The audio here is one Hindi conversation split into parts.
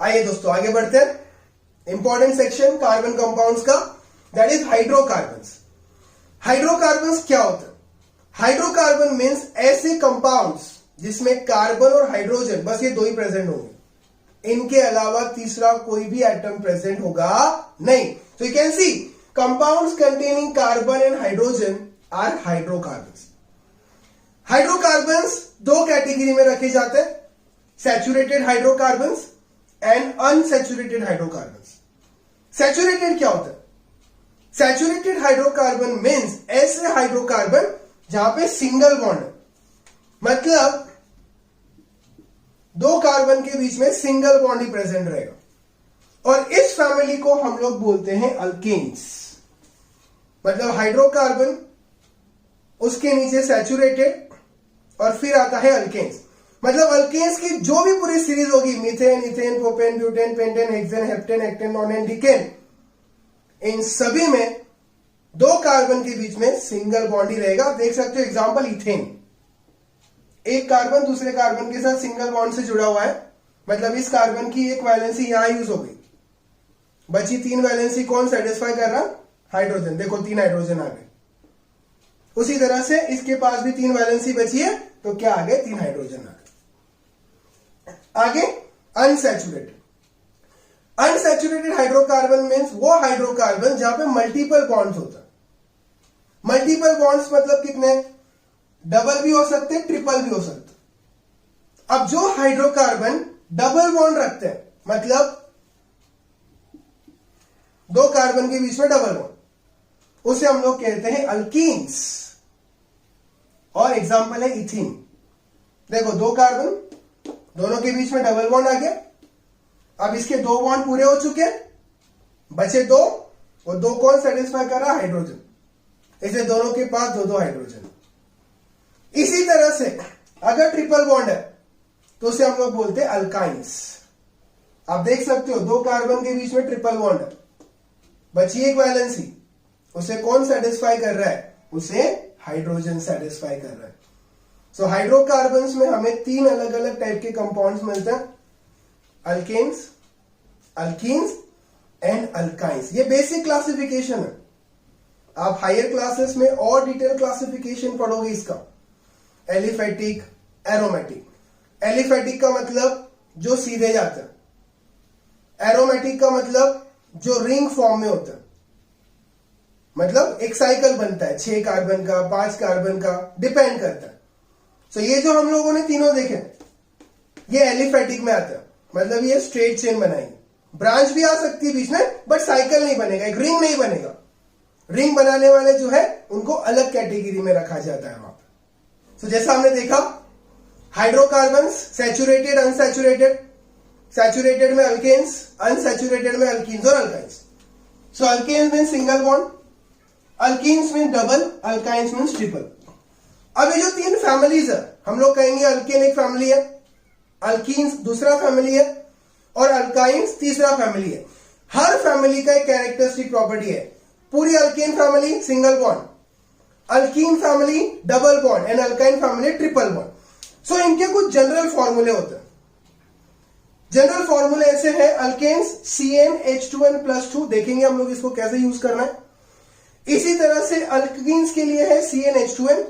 आइए दोस्तों आगे बढ़ते हैं। इंपॉर्टेंट सेक्शन कार्बन कंपाउंड्स का, दैट इज हाइड्रोकार्बन्स। हाइड्रोकार्बन्स क्या होता है? हाइड्रोकार्बन मीन्स ऐसे कंपाउंड्स जिसमें कार्बन और हाइड्रोजन बस ये दो ही प्रेजेंट होंगे, इनके अलावा तीसरा कोई भी एटम प्रेजेंट होगा नहीं। So you can see compounds containing carbon and hydrogen are hydrocarbons. Hydrocarbons दो कैटेगरी में रखे जाते हैं, saturated hydrocarbons and unsaturated hydrocarbons. Saturated क्या होता है? सैचुरेटेड हाइड्रोकार्बन मीन्स ऐसे हाइड्रोकार्बन जहां पे सिंगल बॉन्ड है, मतलब दो कार्बन के बीच में सिंगल बॉन्ड ही प्रेजेंट रहेगा, और इस फैमिली को हम लोग बोलते हैं अल्केन्स। मतलब हाइड्रोकार्बन, उसके नीचे सैचुरेटेड, और फिर आता है अल्केन्स। मतलब अल्केन्स की जो भी पूरी सीरीज होगी, methane, ethane, propane, butane, pentane, hexane, heptane, octane, nonane, decane, इन सभी में दो कार्बन के बीच में सिंगल बॉन्ड ही रहेगा। देख सकते हो एग्जांपल इथेन, एक कार्बन दूसरे कार्बन के साथ सिंगल बॉन्ड से जुड़ा हुआ है, मतलब इस कार्बन की एक वैलेंसी यहां यूज हो गई, बची तीन वैलेंसी कौन सेटिस्फाई कर रहा? हाइड्रोजन। देखो तीन हाइड्रोजन आ गए। उसी तरह से इसके पास भी तीन वैलेंसी बची है, तो क्या आ गए? तीन हाइड्रोजन आ गए। आगे अनसैचुरेटेड। अनसैचुरेटेड हाइड्रोकार्बन मीन्स वो हाइड्रोकार्बन जहां पे मल्टीपल बॉन्ड्स होता है। मल्टीपल बॉन्ड्स मतलब कितने? डबल भी हो सकते, ट्रिपल भी हो सकते। अब जो हाइड्रोकार्बन डबल बॉन्ड रखते हैं, मतलब दो कार्बन के बीच में डबल बॉन्ड, उसे हम लोग कहते हैं अल्कीन्स। और एग्जांपल है इथीन। देखो दो कार्बन, दोनों के बीच में डबल बॉन्ड आ गया। अब इसके दो बॉन्ड पूरे हो चुके हैं, बचे दो, और दो कौन सेटिस्फाई कर रहा? हाइड्रोजन। इसलिए दोनों के पास दो दो हाइड्रोजन। इसी तरह से अगर ट्रिपल बॉन्ड है तो उसे हम लोग बोलते हैं अल्काइंस। आप देख सकते हो दो कार्बन के बीच में ट्रिपल बॉन्ड है, बची एक वैलेंसी, उसे कौन सेटिस्फाई कर रहा है? उसे हाइड्रोजन सेटिस्फाई कर रहा है। सो हाइड्रोकार्बन्स में हमें तीन अलग अलग टाइप के कंपाउंड्स मिलते हैं, अल्केन्स, अल्कीन्स एंड अल्काइंस। ये बेसिक क्लासिफिकेशन है। आप हायर क्लासेस में और डिटेल क्लासिफिकेशन पढ़ोगे इसका। Aliphatic, aromatic. एलिफेटिक का मतलब जो सीधे जाता है, एरोमेटिक का मतलब जो रिंग फॉर्म में होता है, मतलब एक साइकिल बनता है 6 कार्बन का, 5 कार्बन का, डिपेंड करता है। सो ये जो हम लोगों ने तीनों देखे, ये एलिफेटिक में आता है, मतलब ये स्ट्रेट चेन बनाएंगे। ब्रांच भी आ सकती है बीच में, बट साइकिल नहीं बनेगा, एक रिंग नहीं बनेगा। रिंग बनाने वाले जो है उनको अलग कैटेगरी में रखा जाता है वहां पर। तो जैसा हमने देखा, हाइड्रोकार्बन्स सैचुरेटेड, अनसैचुरेटेड, सैचुरेटेड में अल्केन्स, अनसैचुरेटेड में अल्कीन्स और alkynes. So alkanes mean single bond, alkenes mean double, alkynes mean triple. अब ये जो तीन फैमिलीज है, हम लोग कहेंगे अल्केन एक फैमिली है, अल्कीन्स दूसरा फैमिली है, और अल्काइंस तीसरा फैमिली है। हर फैमिली का एक कैरेक्टरिस्टिक प्रॉपर्टी है। पूरी alkane family single bond, alkene family double bond, and alkyne family triple bond. So इनके कुछ जनरल फॉर्मूले होते हैं। जनरल फॉर्मूले ऐसे हैं, अल्केन्स CnH2n+2, देखेंगे हम लोग इसको कैसे यूज करना है। इसी तरह से अल्कीन्स के लिए है CnH2n,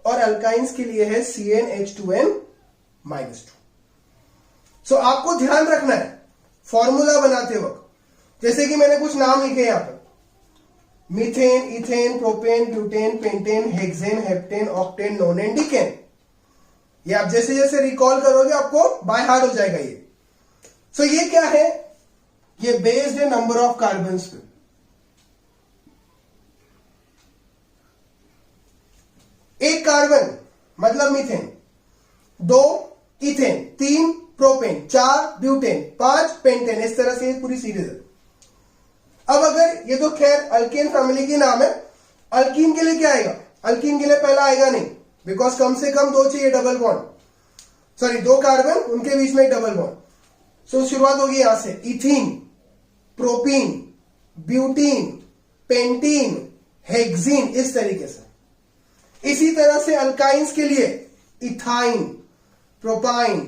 और अल्काइंस के लिए है CnH2n-2। सो आपको ध्यान रखना है फॉर्मूला बनाते वक्त, जैसे कि मैंने कुछ नाम लिखे यहां पर, methane, ethane, propane, butane, pentane, hexane, heptane, octane, nonane, decane. ये आप जैसे जैसे रिकॉल करोगे आपको बाय हार्ट हो जाएगा ये। सो ये क्या है? ये बेस्ड है नंबर ऑफ कार्बन्स पे। एक कार्बन मतलब methane, 2 ethane, 3 propane, 4 butane, 5 pentane, इस तरह से पूरी सीरीज है। अब अगर ये तो खैर अल्केन फैमिली की नाम है, अल्कीन के लिए क्या आएगा? अल्कीन के लिए पहला आएगा नहीं, बिकॉज कम से कम दो चाहिए डबल बॉन्ड, सॉरी दो कार्बन, उनके बीच में एक डबल बॉन्ड। सो शुरुआत होगी यहां से, ethene, propene, butene, pentene, hexene, इस तरीके से। इसी तरह से अल्काइंस के लिए इथाइन, प्रोपाइन,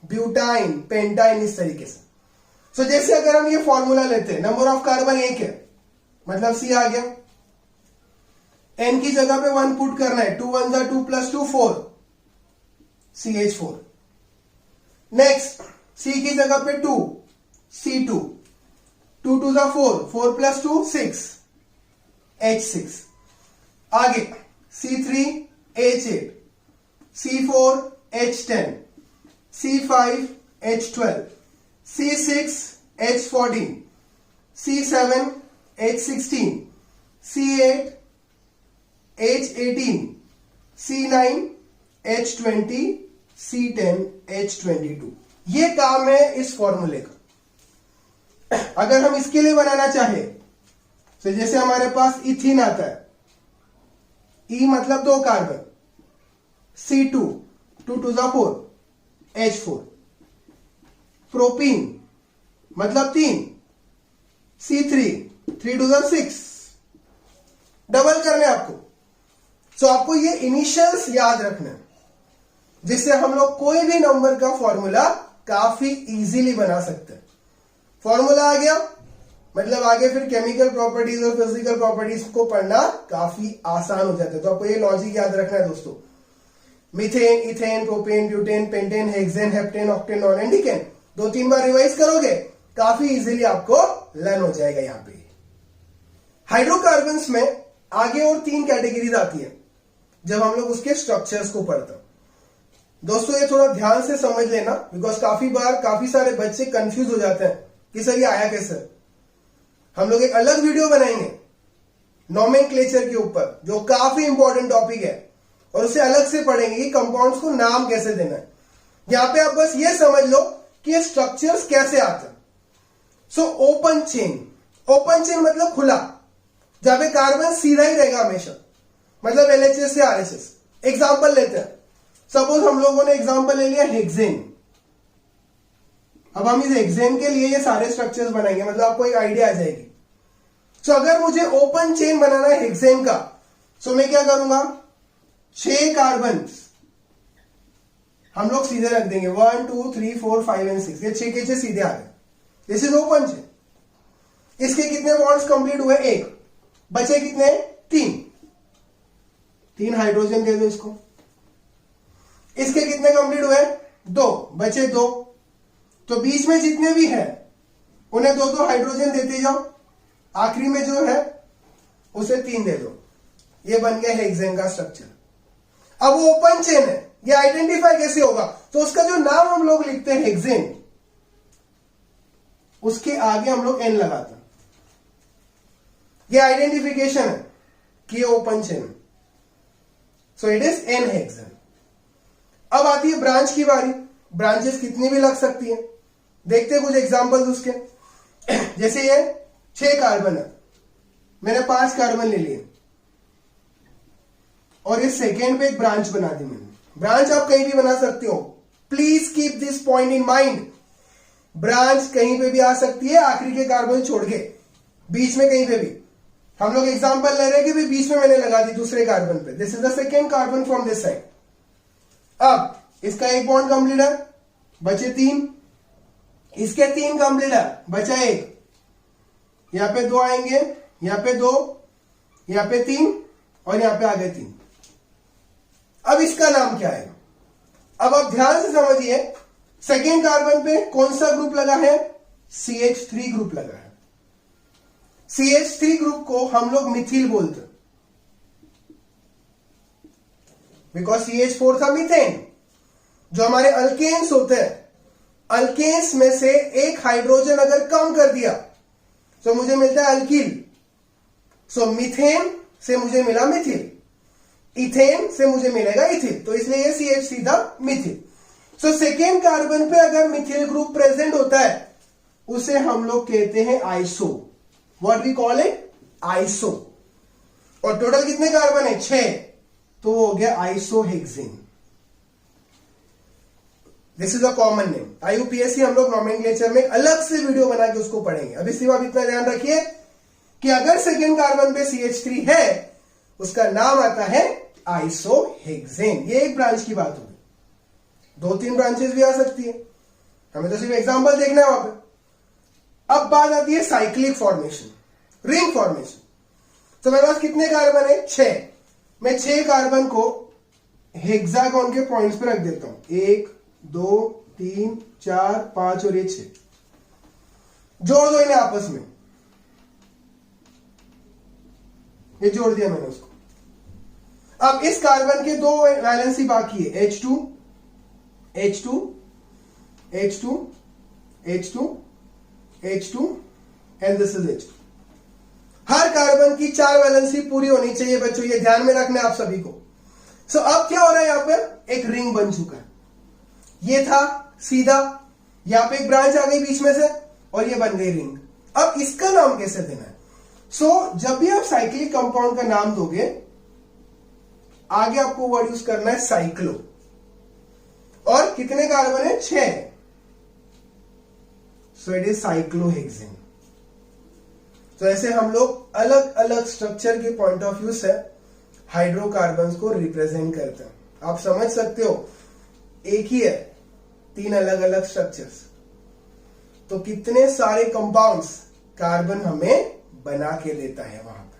ब्यूटाइन, पेंटाइन, इस तरीके से। सो जैसे अगर हम ये फॉर्मूला लेते हैं, नंबर ऑफ कार्बन 1 है, मतलब सी आ गया। एन की जगह पे 1 पुट करना है, 2 1 2 + 2 4, CH4। नेक्स्ट सी की जगह पे 2, C2, 2 2 4, 4 + 2 6, H6। आगे C3 H8, C4 H10, C5 H12, C6 H14, C7 H16, C8 H18, C9 H20, C10 H22। ये काम है इस फॉर्मूले का। अगर हम इसके लिए बनाना चाहे तो जैसे हमारे पास इथीन आता है, ई मतलब 2 कार्बन, C2 2 2 4, H4। प्रोपीन मतलब 3, C3 3 2 6। डबल करने आपको, तो आपको ये इनिशियल्स याद रखना है, जिससे हम लोग कोई भी नंबर का फॉर्मूला काफी इजीली बना सकते हैं। फॉर्मूला आ गया मतलब आगे फिर केमिकल प्रॉपर्टीज और फिजिकल प्रॉपर्टीज को पढ़ना काफी आसान हो जाता है। तो आपको ये लॉजिक याद रखना है दोस्तों। Methane, ethane, propane, butane, pentane, hexane, heptane, octane, non, decane 2-3 बार रिवाइज करोगे, काफी इजीली आपको लर्न हो जाएगा। यहां पे हाइड्रोकार्बन्स में आगे और 3 कैटेगरीज आती है जब हम लोग उसके स्ट्रक्चर्स को पढ़ते हैं। दोस्तों ये थोड़ा ध्यान से समझ लेना, बिकॉज काफी बार काफी सारे बच्चे कंफ्यूज हो जाते हैं कि सर ये आया कैसे। हम लोग एक अलग वीडियो बनाएंगे नोमेनक्लेचर के ऊपर, जो काफी इंपॉर्टेंट टॉपिक है, और उसे अलग से पढ़ेंगे कि कंपाउंड्स को नाम कैसे देना है। यहां पे आप बस ये समझ लो कि ये स्ट्रक्चर्स कैसे आते हैं। So open chain, open chain मतलब खुला, जहां पे कार्बन सीधा ही रहेगा हमेशा, मतलब LHS से RHS। एग्जाम्पल लेते हैं, सपोज हम लोगों ने एग्जाम्पल ले लिया हेक्सेन। अब हम इस हेक्सेन के लिए ये सारे स्ट्रक्चर्स बनाएंगे, मतलब आपको एक आइडिया आ जाएगी। सो अगर मुझे ओपन चेन बनाना है हेक्सेन का, सो मैं क्या करूंगा, 6 कार्बन हम लोग सीधे रख देंगे, 1 2 3 4 5 और 6। ये 6 के 6 सीधे आ गए, दिस इज ओपन चेन। इसके कितने बॉन्ड्स कंप्लीट हुए, 1, बचे कितने, 3 हाइड्रोजन दे दो इसको। इसके कितने कंप्लीट हुए, 2, बचे 2। तो बीच में जितने भी हैं उन्हें 2 हाइड्रोजन देते जाओ, आखिरी में जो है उसे 3 दे दो। ये बन गया हेक्सेन का स्ट्रक्चर। अब वो ओपन चेन है, ये आइडेंटिफाई कैसे होगा, तो उसका जो नाम हम लोग लिखते हैं हेक्सेन, उसके आगे हम लोग N लगाते हैं। ये आइडेंटिफिकेशन है कि ये ओपन चेन है, so it is N hexane. अब आती है ब्रांच की बारी। ब्रांचेस कितनी भी लग सकती है, देखते हैं कुछ एग्जांपल्स उसके। जैसे ये 6 कार्बन है, मैंने 5 कार्बन ले लिए और इस सेकेंड पे एक ब्रांच बना दी मैंने। ब्रांच आप कहीं भी बना सकते हो, please keep this point in mind. Branch कहीं पे भी आ सकती है, आखिरी के कार्बन छोड़ के, बीच में कहीं पे भी। हम लोग एग्जांपल ले रहे हैं कि भी बीच में मैंने लगा दी दूसरे कार्बन पे, this is the second carbon from this side. अब इसका 1 बॉन्ड कंप्लीट है, बचे 3। इसके 3 कंप्लीट है, बचा 1। यहां पे 2 आएंगे, यहां पे 2, यहां पे 3 और यहां पे आ गए 3। अब इसका नाम क्या है, अब आप ध्यान से समझिए। सेकेंड कार्बन पे कौन सा ग्रुप लगा है, CH3 ग्रुप लगा है। CH3 ग्रुप को हम लोग मिथिल बोलते हैं, बिकॉज CH4 था मीथेन। जो हमारे अल्केन्स होते हैं, अल्केन्स में से एक हाइड्रोजन अगर कम कर दिया तो मुझे मिलता है अल्कील। सो मीथेन से मुझे मिला मिथिल, इथेन से मुझे मिलेगा इथिल, तो इसलिए ये CH3 था मिथिल। सो सेकेंड कार्बन पे अगर मिथिल ग्रुप प्रेजेंट होता है उसे हम लोग कहते हैं iso. What we call it, iso. और टोटल कितने कार्बन है, 6, तो वो हो गया isohexane. This is a common name. IUPAC हम लोग नोमेनक्लेचर में अलग से वीडियो बना के उसको पढ़ेंगे। अभी सिर्फ आप इतना ध्यान रखिए कि अगर सेकेंड कार्बन पे CH3 है, उसका नाम आता है आइसोहेक्सेन। ये एक ब्रांच की बात होगी, 2-3 ब्रांचेस भी आ सकती है, हमें तो सिर्फ एग्जांपल देखना है वहां पे। अब बात आती है साइक्लिक फॉर्मेशन, रिंग फॉर्मेशन। तो मेरे पास कितने कार्बन है? 6। मैं 6 कार्बन को हेक्सागोन के पॉइंट्स पे रख देता हूं। 1 2 3 4 5 और ये 6। जोड़ दो इन्हें आपस में, ये जोड़ दिया मैंने उसको। अब इस कार्बन के 2 वैलेंसी बाकी है, H2 H2 H2 H2 H2 and this is H2। Her carbon की 4 वैलेंसी पूरी होनी चाहिए बच्चों, ये ध्यान में रखना है आप सभी को। सो अब क्या हो रहा है, यहां पर एक रिंग बन चुका है। ये था सीधा, यहां पे एक ब्रांच आ गई बीच में से और ये बन गई रिंग। अब इसका नाम कैसे देना है? जब भी आप साइक्लिक कंपाउंड का नाम दोगे, आगे आपको वर्ड यूज करना है साइक्लो। और कितने कार्बन है? 6। So it is cyclohexane. तो ऐसे हम लोग अलग अलग स्ट्रक्चर के पॉइंट ऑफ व्यू से हाइड्रोकार्बन्स को रिप्रेजेंट करते हैं। आप समझ सकते हो, एक ही है, 3 अलग अलग स्ट्रक्चर्स, तो कितने सारे कंपाउंड्स कार्बन हमें बना के देता है वहां पर।